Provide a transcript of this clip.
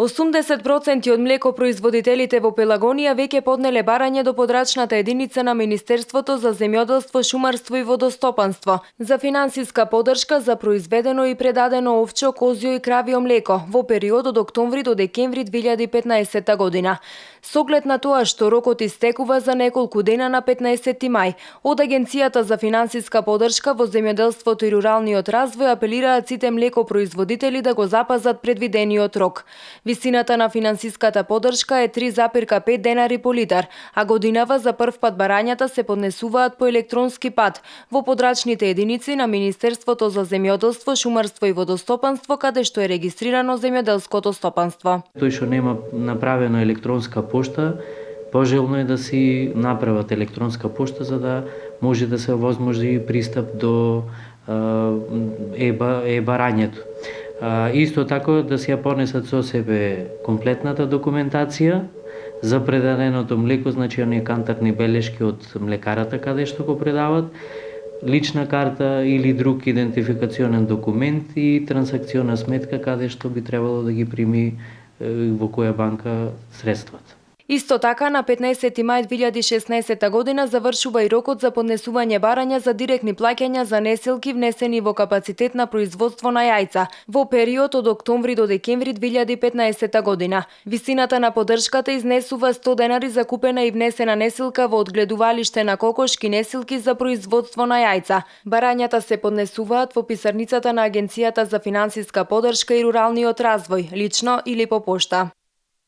80% од млекопроизводителите во Пелагонија веќе поднеле барање до подрачната единица на Министерството за земјоделство, шумарство и водостопанство за финансиска поддршка за произведено и предадено овчо, козјо и кравио млеко во период од октомври до декември 2015 година. Со оглед на тоа што рокот истекува за неколку дена на 15 мај, од Агенцијата за финансиска поддршка во земјоделството и руралниот развој апелираат сите млекопроизводители да го запазат предвидениот рок. Висината на финансиската поддршка е 3,5 денари по литар, а годинава за прв пат барањата се поднесуваат по електронски пат во подрачните единици на Министерството за земјоделство, шумарство и водостопанство, каде што е регистрирано земјоделското стопанство. Тој што нема направена електронска пошта, пожелно е да си направат електронска пошта за да може да се овозможи пристап до барањето. Исто така да си ја понесат со себе комплетната документација за предаденото млеко, значи оние кантарни белешки од млекарата каде што го предават, лична карта или друг идентификационен документ и трансакциона сметка каде што би требало да ги прими во која банка средствата. Исто така, на 15 мај 2016 година завршува и рокот за поднесување барања за директни плаќања за неселки внесени во капацитет на производство на јајца во период од октомври до декември 2015 година. Висината на поддршката изнесува 100 денари за купена и внесена неселка во одгледувалиште на кокошки неселки за производство на јајца. Барањата се поднесуваат во писарницата на Агенцијата за финансиска поддршка и руралниот развој, лично или по пошта.